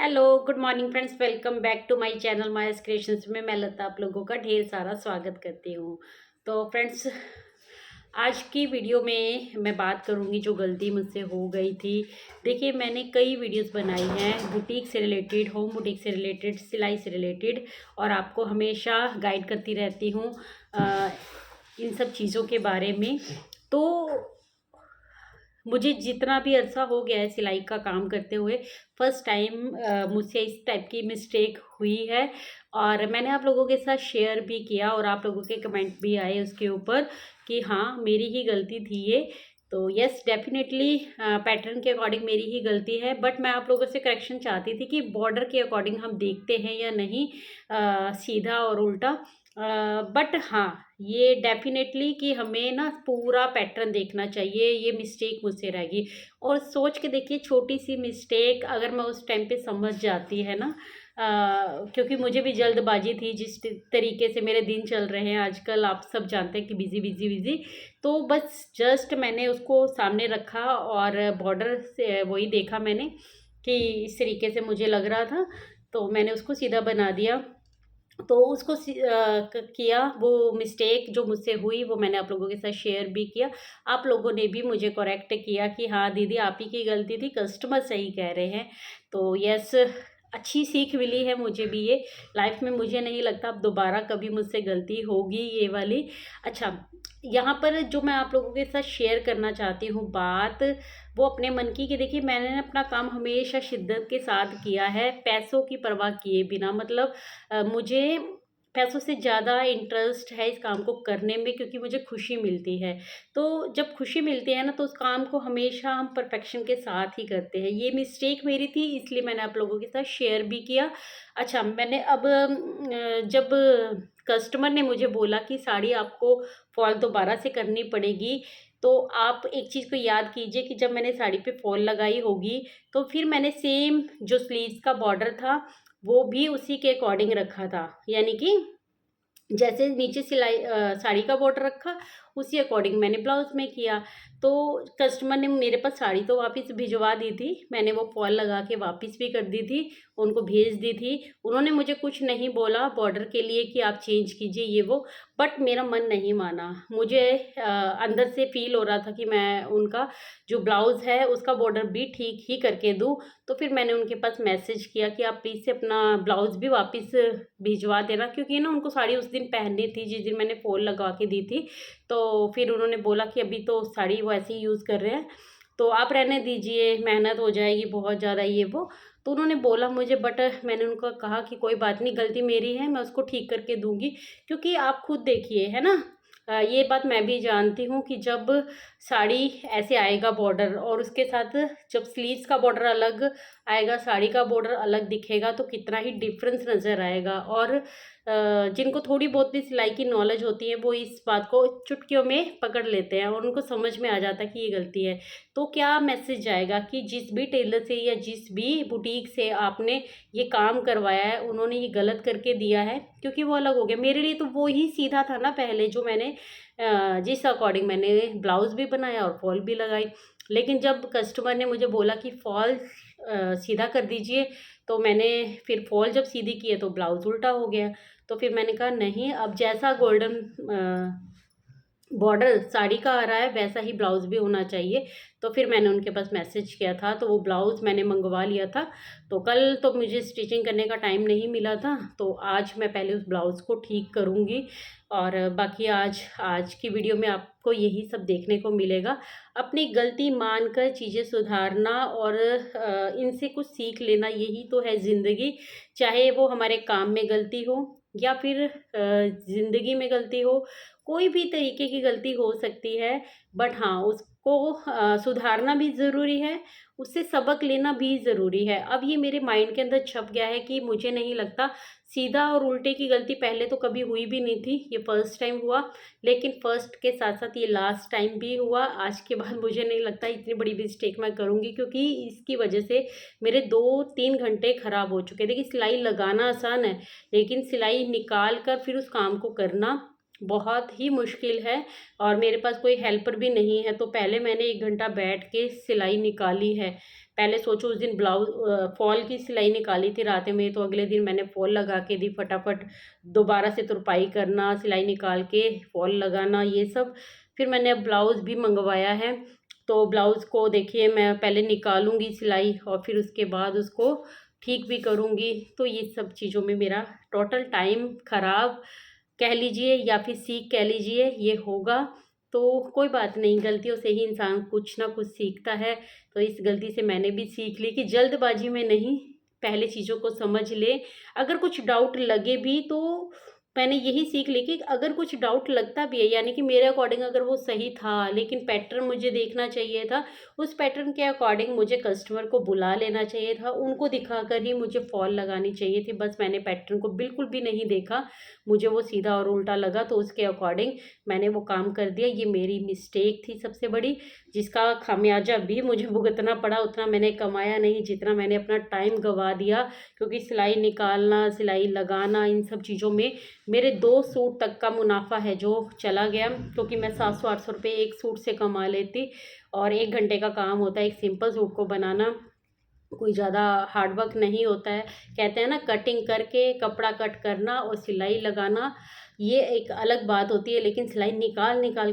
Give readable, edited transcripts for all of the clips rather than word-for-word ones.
Hello good morning friends, welcome back to my channel मायस creations में मैं लता आप लोगों का ढेर सारा स्वागत करती हूँ। तो फ्रेंड्स, आज की वीडियो में मैं बात करूँगी जो गलती मुझसे हो गई थी। देखिए, मैंने कई वीडियोस बनाई हैं बुटीक से रिलेटेड, होम बुटीक से रिलेटेड, सिलाई से रिलेटेड, और आपको हमेशा गाइड करती रहती हूँ इन सब चीज़ों के बारे में। तो मुझे जितना भी अरसा हो गया है सिलाई का काम करते हुए, फर्स्ट टाइम मुझसे इस टाइप की मिस्टेक हुई है, और मैंने आप लोगों के साथ शेयर भी किया और आप लोगों के कमेंट भी आए उसके ऊपर कि हाँ, मेरी ही गलती थी ये। तो यस, डेफिनेटली पैटर्न के अकॉर्डिंग मेरी ही गलती है, बट मैं आप लोगों से करेक्शन चाहती थी कि बॉर्डर के अकॉर्डिंग हम देखते हैं या नहीं, सीधा और उल्टा। बट हाँ, ये डेफिनेटली कि हमें ना पूरा पैटर्न देखना चाहिए। ये मिस्टेक मुझसे रह गई, और सोच के देखिए, छोटी सी मिस्टेक अगर मैं उस टाइम पे समझ जाती है ना, क्योंकि मुझे भी जल्दबाजी थी, जिस तरीके से मेरे दिन चल रहे हैं आजकल आप सब जानते हैं कि बिजी बिजी बिजी। तो बस जस्ट मैंने उसको सामने रखा और बॉर्डर से वही देखा मैंने कि इस तरीके से मुझे लग रहा था, तो मैंने उसको सीधा बना दिया। तो उसको किया, वो मिस्टेक जो मुझसे हुई वो मैंने आप लोगों के साथ शेयर भी किया। आप लोगों ने भी मुझे करेक्ट किया कि हाँ दीदी, आप ही की गलती थी, कस्टमर सही कह रहे हैं। तो यस, अच्छी सीख मिली है मुझे भी ये लाइफ में। मुझे नहीं लगता अब दोबारा कभी मुझसे गलती होगी ये वाली। अच्छा, यहाँ पर जो मैं आप लोगों के साथ शेयर करना चाहती हूँ बात, वो अपने मन की, कि देखिए, मैंने अपना काम हमेशा शिद्दत के साथ किया है, पैसों की परवाह किए बिना। मतलब मुझे पैसों से ज़्यादा इंटरेस्ट है इस काम को करने में, क्योंकि मुझे खुशी मिलती है। तो जब खुशी मिलती है ना, तो उस काम को हमेशा हम परफेक्शन के साथ ही करते हैं। ये मिस्टेक मेरी थी, इसलिए मैंने आप लोगों के साथ शेयर भी किया। अच्छा, मैंने अब जब कस्टमर ने मुझे बोला कि साड़ी आपको फॉल दोबारा से करनी पड़ेगी, तो आप एक चीज़ को याद कीजिए कि जब मैंने साड़ी पे फॉल लगाई होगी, तो फिर मैंने सेम जो स्लीव्स का बॉर्डर था वो भी उसी के अकॉर्डिंग रखा था। यानी कि जैसे नीचे सिलाई साड़ी का बॉर्डर रखा, उसी अकॉर्डिंग मैंने ब्लाउज़ में किया। तो कस्टमर ने मेरे पास साड़ी तो वापस भिजवा दी थी, मैंने वो फॉल लगा के वापस भी कर दी थी, उनको भेज दी थी। उन्होंने मुझे कुछ नहीं बोला बॉर्डर के लिए कि आप चेंज कीजिए ये वो, बट मेरा मन नहीं माना। मुझे अंदर से फ़ील हो रहा था कि मैं उनका जो ब्लाउज़ है उसका बॉर्डर भी ठीक ही करके दूँ। तो फिर मैंने उनके पास मैसेज किया कि आप प्लीज़ से अपना ब्लाउज़ भी वापस भिजवा देना, क्योंकि ना उनको साड़ी उस दिन पहननी थी जिस दिन मैंने फॉल लगा के दी थी। तो फिर उन्होंने बोला कि अभी तो साड़ी वो ऐसे ही यूज़ कर रहे हैं, तो आप रहने दीजिए, मेहनत हो जाएगी बहुत ज़्यादा ये वो। तो उन्होंने बोला मुझे, बट मैंने उनको कहा कि कोई बात नहीं, गलती मेरी है, मैं उसको ठीक करके दूँगी। क्योंकि आप खुद देखिए, है ना? ये बात मैं भी जानती हूँ कि जब साड़ी ऐसे आएगा बॉर्डर, और उसके साथ जब स्लीव्स का बॉर्डर अलग आएगा, साड़ी का बॉर्डर अलग दिखेगा, तो कितना ही डिफरेंस नज़र आएगा। और जिनको थोड़ी बहुत भी सिलाई की नॉलेज होती है, वो इस बात को चुटकियों में पकड़ लेते हैं और उनको समझ में आ जाता है कि ये गलती है। तो क्या मैसेज जाएगा कि जिस भी टेलर से या जिस भी बुटीक से आपने ये काम करवाया है, उन्होंने ये गलत करके दिया है, क्योंकि वो अलग हो गया। मेरे लिए तो वो ही सीधा था ना पहले, जो मैंने जिस अकॉर्डिंग मैंने ब्लाउज़ भी बनाया और फॉल भी लगाई। लेकिन जब कस्टमर ने मुझे बोला कि फॉल सीधा कर दीजिए, तो मैंने फिर फॉल जब सीधी की है तो ब्लाउज़ उल्टा हो गया। तो फिर मैंने कहा नहीं, अब जैसा गोल्डन बॉर्डर साड़ी का आ रहा है वैसा ही ब्लाउज़ भी होना चाहिए। तो फिर मैंने उनके पास मैसेज किया था, तो वो ब्लाउज़ मैंने मँगवा लिया था। तो कल तो मुझे स्टिचिंग करने का टाइम नहीं मिला था, तो आज मैं पहले उस ब्लाउज़ को ठीक करूँगी, और बाकी आज आज की वीडियो में आपको यही सब देखने को मिलेगा। अपनी गलती मानकर चीज़ें सुधारना और इनसे कुछ सीख लेना, यही तो है ज़िंदगी। चाहे वो हमारे काम में गलती हो या फिर ज़िंदगी में गलती हो, कोई भी तरीके की गलती हो सकती है, बट हाँ, उसको सुधारना भी ज़रूरी है, उससे सबक लेना भी ज़रूरी है। अब ये मेरे माइंड के अंदर छप गया है कि मुझे नहीं लगता सीधा और उल्टे की गलती पहले तो कभी हुई भी नहीं थी, ये फर्स्ट टाइम हुआ। लेकिन फर्स्ट के साथ-साथ ये लास्ट टाइम भी हुआ। आज के बाद मुझे नहीं लगता इतनी बड़ी मिस्टेक मैं करूँगी, क्योंकि इसकी वजह से मेरे 2-3 घंटे खराब हो चुके हैं। देखिए, सिलाई लगाना आसान है, लेकिन सिलाई निकाल कर फिर उस काम को करना बहुत ही मुश्किल है, और मेरे पास कोई हेल्पर भी नहीं है। तो पहले मैंने 1 घंटा बैठ के सिलाई निकाली है। पहले सोचो उस दिन ब्लाउज फॉल की सिलाई निकाली थी रात में, तो अगले दिन मैंने फॉल लगा के दी फटाफट, दोबारा से तुरपाई करना, सिलाई निकाल के फॉल लगाना, ये सब। फिर मैंने अब ब्लाउज़ भी मंगवाया है, तो ब्लाउज़ को देखिए मैं पहले निकालूंगी सिलाई और फिर उसके बाद उसको ठीक भी करूंगी। तो ये सब चीज़ों में मेरा टोटल टाइम ख़राब कह लीजिए या फिर सीख कह लीजिए ये होगा। तो कोई बात नहीं, गलतियों से ही इंसान कुछ ना कुछ सीखता है। तो इस गलती से मैंने भी सीख ली कि जल्दबाजी में नहीं, पहले चीज़ों को समझ ले। अगर कुछ डाउट लगे भी तो मैंने यही सीख ली कि अगर कुछ डाउट लगता भी है, यानी कि मेरे अकॉर्डिंग अगर वो सही था लेकिन पैटर्न मुझे देखना चाहिए था, उस पैटर्न के अकॉर्डिंग मुझे कस्टमर को बुला लेना चाहिए था, उनको दिखाकर ही मुझे फॉल लगानी चाहिए थी। बस मैंने पैटर्न को बिल्कुल भी नहीं देखा, मुझे वो सीधा और उल्टा लगा, तो उसके अकॉर्डिंग मैंने वो काम कर दिया। ये मेरी मिस्टेक थी सबसे बड़ी, जिसका खामियाजा भी मुझे भुगतना पड़ा। उतना मैंने कमाया नहीं जितना मैंने अपना टाइम गंवा दिया, क्योंकि सिलाई निकालना, सिलाई लगाना, इन सब चीज़ों में मेरे 2 सूट तक का मुनाफा है जो चला गया, क्योंकि मैं 700-800 रुपये एक सूट से कमा लेती। और 1 घंटे का काम होता है एक सिंपल सूट को बनाना, कोई ज़्यादा हार्ड वर्क नहीं होता है। कहते हैं ना, कटिंग करके कपड़ा कट करना और सिलाई लगाना ये एक अलग बात होती है, लेकिन सिलाई निकाल निकाल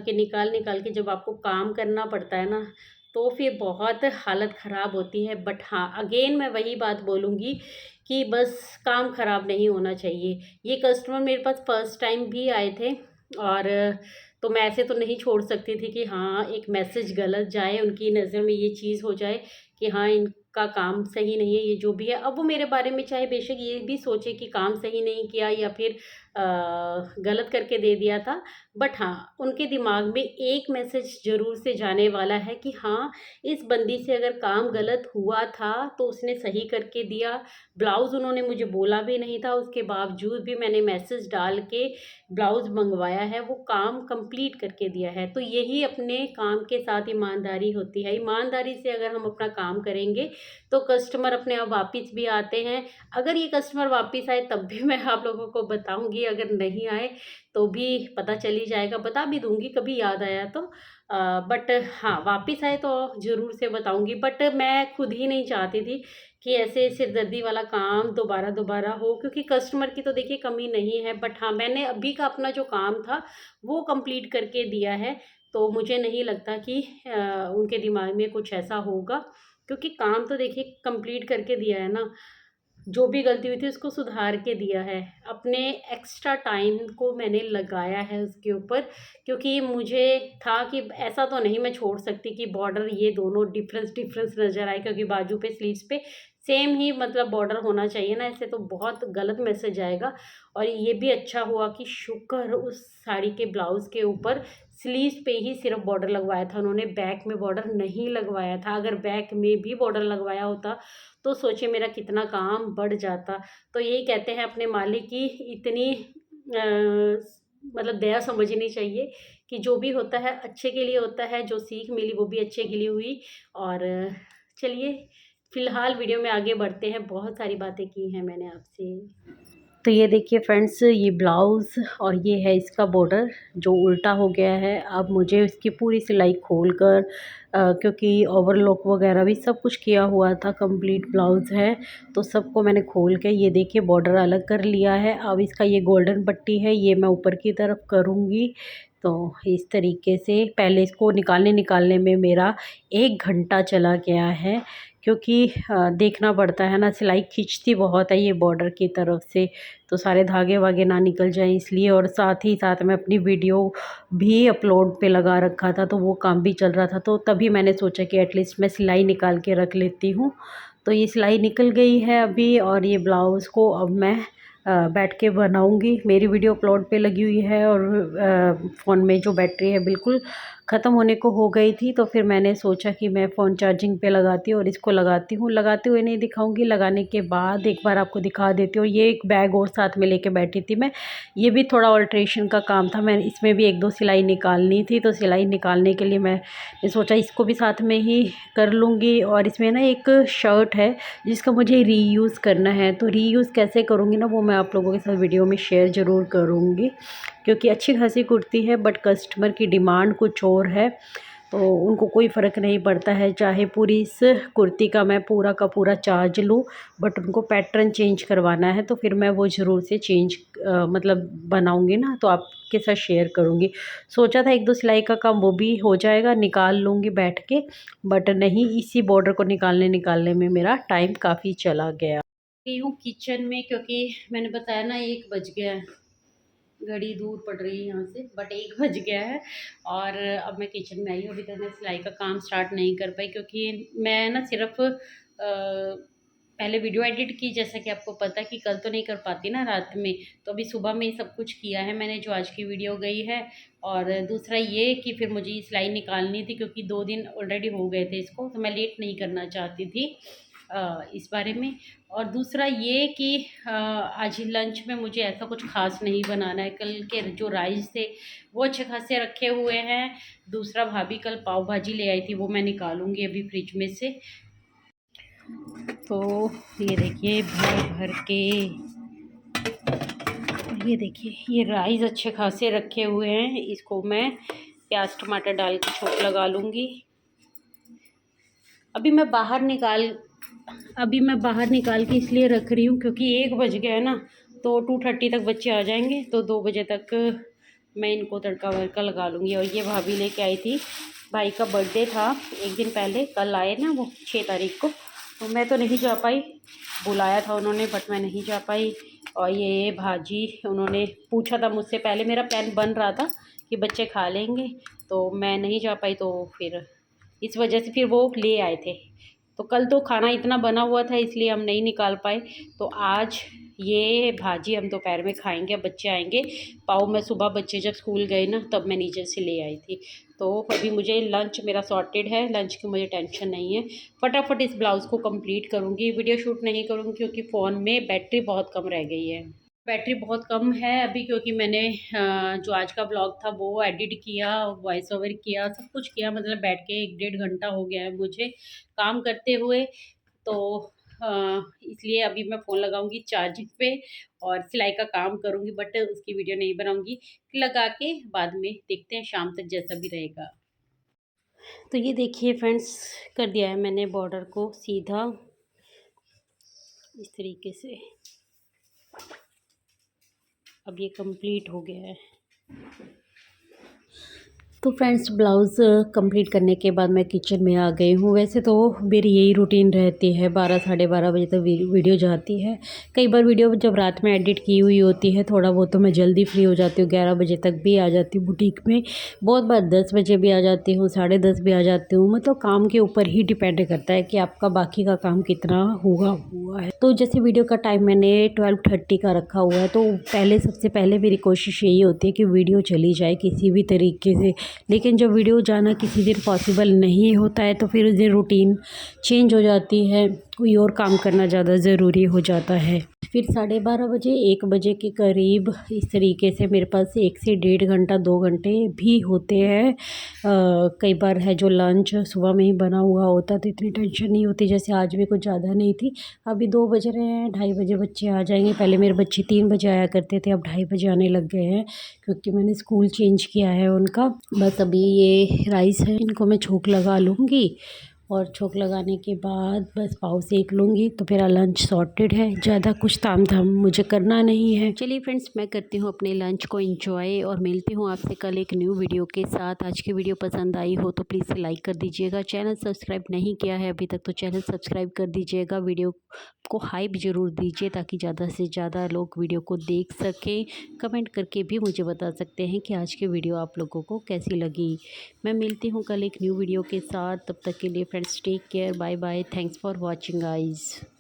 के जब आपको काम करना पड़ता है ना, तो फिर बहुत हालत ख़राब होती है। बट हाँ, अगेन मैं वही बात बोलूँगी कि बस काम ख़राब नहीं होना चाहिए। ये कस्टमर मेरे पास फर्स्ट टाइम भी आए थे, और तो मैं ऐसे तो नहीं छोड़ सकती थी कि हाँ, एक मैसेज गलत जाए, उनकी नज़र में ये चीज़ हो जाए कि हाँ, इनका काम सही नहीं है, ये जो भी है। अब वो मेरे बारे में चाहे बेशक ये भी सोचे कि काम सही नहीं किया या फिर गलत करके दे दिया था, बट हाँ, उनके दिमाग में एक मैसेज ज़रूर से जाने वाला है कि हाँ, इस बंदी से अगर काम गलत हुआ था तो उसने सही करके दिया। ब्लाउज़ उन्होंने मुझे बोला भी नहीं था, उसके बावजूद भी मैंने मैसेज डाल के ब्लाउज़ मंगवाया है, वो काम कंप्लीट करके दिया है। तो यही अपने काम के साथ ईमानदारी होती है। ईमानदारी से अगर हम अपना काम करेंगे तो कस्टमर अपने आप वापस भी आते हैं। अगर ये कस्टमर वापस आए तब भी मैं आप लोगों को बताऊंगी, अगर नहीं आए तो भी पता चल ही जाएगा, बता भी दूंगी कभी याद आया तो। बट हाँ, वापस आए तो ज़रूर से बताऊंगी। बट मैं खुद ही नहीं चाहती थी कि ऐसे सिरदर्दी वाला काम दोबारा दोबारा हो, क्योंकि कस्टमर की तो देखिए कमी नहीं है। बट हाँ, मैंने अभी का अपना जो काम था वो कंप्लीट करके दिया है, तो मुझे नहीं लगता कि उनके दिमाग में कुछ ऐसा होगा, क्योंकि काम तो देखिए कंप्लीट करके दिया है ना। जो भी गलती हुई थी उसको सुधार के दिया है। अपने एक्स्ट्रा टाइम को मैंने लगाया है उसके ऊपर, क्योंकि मुझे था कि ऐसा तो नहीं मैं छोड़ सकती कि बॉर्डर ये दोनों डिफरेंस नज़र आए, क्योंकि बाजू पे स्लीव्स पे सेम ही मतलब बॉर्डर होना चाहिए ना, ऐसे तो बहुत गलत मैसेज आएगा। और ये भी अच्छा हुआ कि शुक्र उस साड़ी के ब्लाउज़ के ऊपर स्लीव्स पे ही सिर्फ बॉर्डर लगवाया था उन्होंने, बैक में बॉर्डर नहीं लगवाया था। अगर बैक में भी बॉर्डर लगवाया होता तो सोचिए मेरा कितना काम बढ़ जाता। तो यही कहते हैं, अपने मालिक की इतनी मतलब दया समझनी चाहिए कि जो भी होता है अच्छे के लिए होता है, जो सीख मिली वो भी अच्छे के लिए हुई। और चलिए फ़िलहाल वीडियो में आगे बढ़ते हैं, बहुत सारी बातें की हैं मैंने आपसे। तो ये देखिए फ्रेंड्स, ये ब्लाउज़ और ये है इसका बॉर्डर जो उल्टा हो गया है। अब मुझे इसकी पूरी सिलाई खोलकर क्योंकि ओवरलॉक वगैरह भी सब कुछ किया हुआ था, कंप्लीट ब्लाउज़ है, तो सबको मैंने खोल के ये देखिए बॉर्डर अलग कर लिया है। अब इसका ये गोल्डन पट्टी है, ये मैं ऊपर की तरफ करूँगी। तो इस तरीके से पहले इसको निकालने में मेरा 1 घंटा चला गया है, क्योंकि देखना पड़ता है ना, सिलाई खींचती बहुत है ये बॉर्डर की तरफ से, तो सारे धागे वागे ना निकल जाएं इसलिए। और साथ ही साथ मैं अपनी वीडियो भी अपलोड पे लगा रखा था, तो वो काम भी चल रहा था, तो तभी मैंने सोचा कि एटलीस्ट मैं सिलाई निकाल के रख लेती हूँ। तो ये सिलाई निकल गई है अभी, और ये ब्लाउज़ को अब मैं बैठ के बनाऊंगी। मेरी वीडियो अपलोड पे लगी हुई है और फ़ोन में जो बैटरी है बिल्कुल ख़त्म होने को हो गई थी, तो फिर मैंने सोचा कि मैं फ़ोन चार्जिंग पे लगाती हूँ और इसको लगाती हूँ। लगाते हुए नहीं दिखाऊंगी, लगाने के बाद एक बार आपको दिखा देती हूँ। ये एक बैग और साथ में लेके बैठी थी मैं, ये भी थोड़ा अल्ट्रेशन का काम था, मैं इसमें भी 1-2 सिलाई निकालनी थी, तो सिलाई निकालने के लिए मैंने सोचा इसको भी साथ में ही कर लूँगी। और इसमें ना एक शर्ट है जिसका मुझे रीयूज़ करना है, तो रीयूज़ कैसे करूँगी ना, वो मैं आप लोगों के साथ वीडियो में शेयर ज़रूर करूँगी, क्योंकि अच्छी खासी कुर्ती है बट कस्टमर की डिमांड कुछ और है। तो उनको कोई फ़र्क नहीं पड़ता है चाहे पूरी इस कुर्ती का मैं पूरा का पूरा चार्ज लूँ, बट उनको पैटर्न चेंज करवाना है तो फिर मैं वो ज़रूर से चेंज मतलब बनाऊँगी ना, तो आपके साथ शेयर करूँगी। सोचा था 1-2 सिलाई का काम वो भी हो जाएगा, निकाल लूँगी बैठ के, बट नहीं, इसी बॉर्डर को निकालने में मेरा टाइम काफ़ी चला गया। गई हूँ किचन में क्योंकि मैंने बताया ना 1 बज गया है। घड़ी दूर पड़ रही है यहाँ से, बट 1 बज गया है और अब मैं किचन में आई हूँ। अभी तक मैं सिलाई का काम स्टार्ट नहीं कर पाई क्योंकि मैं ना सिर्फ पहले वीडियो एडिट की, जैसा कि आपको पता है कि कल तो नहीं कर पाती ना रात में, तो अभी सुबह में ही सब कुछ किया है मैंने जो आज की वीडियो गई है। और दूसरा ये कि फिर मुझे ये सिलाई निकालनी थी क्योंकि 2 दिन ऑलरेडी हो गए थे इसको, तो मैं लेट नहीं करना चाहती थी इस बारे में। और दूसरा ये कि आज लंच में मुझे ऐसा कुछ ख़ास नहीं बनाना है। कल के जो राइस थे वो अच्छे खासे रखे हुए हैं। दूसरा भाभी कल पाव भाजी ले आई थी, वो मैं निकालूंगी अभी फ्रिज में से। तो ये देखिए भर भर के, ये देखिए ये राइस अच्छे खासे रखे हुए हैं। इसको मैं प्याज टमाटर डाल के छोंक लगा लूँगी। अभी मैं बाहर निकाल के इसलिए रख रही हूँ क्योंकि 1 बज गया है ना, तो 2:30 तक बच्चे आ जाएंगे, तो 2 बजे तक मैं इनको तड़का वड़का लगा लूँगी। और ये भाभी लेके आई थी, भाई का बर्थडे था 1 दिन पहले, कल आए ना वो 6 तारीख को, तो मैं तो नहीं जा पाई। बुलाया था उन्होंने बट मैं नहीं जा पाई। और ये भाजी उन्होंने पूछा था मुझसे, पहले मेरा प्लान बन रहा था कि बच्चे खा लेंगे, तो मैं नहीं जा पाई, तो फिर इस वजह से फिर वो ले आए थे। तो कल तो खाना इतना बना हुआ था इसलिए हम नहीं निकाल पाए, तो आज ये भाजी हम दोपहर में खाएंगे। अब बच्चे आएंगे, पाव मैं सुबह बच्चे जब स्कूल गए ना तब मैं नीचे से ले आई थी। तो अभी मुझे लंच मेरा सॉर्टेड है, लंच की मुझे टेंशन नहीं है। फटाफट इस ब्लाउज़ को कंप्लीट करूँगी, वीडियो शूट नहीं करूँगी क्योंकि फ़ोन में बैटरी बहुत कम रह गई है। बैटरी बहुत कम है अभी क्योंकि मैंने जो आज का ब्लॉग था वो एडिट किया, वॉइस ओवर किया, सब कुछ किया, मतलब बैठ के 1-1.5 घंटा हो गया है मुझे काम करते हुए। तो इसलिए अभी मैं फ़ोन लगाऊंगी चार्जिंग पे और सिलाई का काम करूंगी, बट उसकी वीडियो नहीं बनाऊंगी। लगा के बाद में देखते हैं शाम तक जैसा भी रहेगा। तो ये देखिए फ्रेंड्स, कर दिया है मैंने बॉर्डर को सीधा इस तरीके से। अब ये कंप्लीट हो गया है। तो फ्रेंड्स ब्लाउज़ कंप्लीट करने के बाद मैं किचन में आ गई हूँ। वैसे तो मेरी यही रूटीन रहती है, 12 साढ़े 12 बजे तक वीडियो जाती है। कई बार वीडियो जब रात में एडिट की हुई होती है थोड़ा बहुत, तो मैं जल्दी फ्री हो जाती हूँ, 11 बजे तक भी आ जाती हूँ बुटीक में। बहुत बार 10 बजे भी आ जाती हूँ, 10:30 भी आ जाती हूँ। मतलब काम के ऊपर ही डिपेंड करता है कि आपका बाकी का काम कितना हुआ है। तो जैसे वीडियो का टाइम मैंने 12:30 का रखा हुआ है, तो सबसे पहले मेरी कोशिश यही होती है कि वीडियो चली जाए किसी भी तरीके से। लेकिन जब वीडियो जाना किसी दिन पॉसिबल नहीं होता है तो फिर उस दिन रूटीन चेंज हो जाती है, कोई और काम करना ज़्यादा ज़रूरी हो जाता है। फिर 12:30 बजे 1 बजे के करीब इस तरीके से मेरे पास 1 से 1.5 घंटा 2 घंटे भी होते हैं। कई बार है जो लंच सुबह में ही बना हुआ होता तो इतनी टेंशन नहीं होती, जैसे आज भी कुछ ज़्यादा नहीं थी। अभी 2 बज रहे हैं, 2:30 बजे बच्चे आ जाएंगे। पहले मेरे बच्चे 3 बजे आया करते थे, अब 2:30 बजे आने लग गए हैं क्योंकि मैंने स्कूल चेंज किया है उनका। बस अभी ये राइस है, इनको मैं छोंक लगा लूँगी और छोंक लगाने के बाद बस पाव सेक लूँगी, तो मेरा लंच सॉर्टेड है। ज़्यादा कुछ ताम झाम मुझे करना नहीं है। चलिए फ्रेंड्स, मैं करती हूँ अपने लंच को एंजॉय और मिलती हूँ आपसे कल एक न्यू वीडियो के साथ। आज की वीडियो पसंद आई हो तो प्लीज़ से लाइक कर दीजिएगा। चैनल सब्सक्राइब नहीं किया है अभी तक तो चैनल सब्सक्राइब कर दीजिएगा। वीडियो को हाइप ज़रूर दीजिए ताकि ज़्यादा से ज़्यादा लोग वीडियो को देख सकें। कमेंट करके भी मुझे बता सकते हैं कि आज की वीडियो आप लोगों को कैसी लगी। मैं मिलती हूँ कल एक न्यू वीडियो के साथ, तब तक के लिए friends take care, bye bye, thanks for watching guys.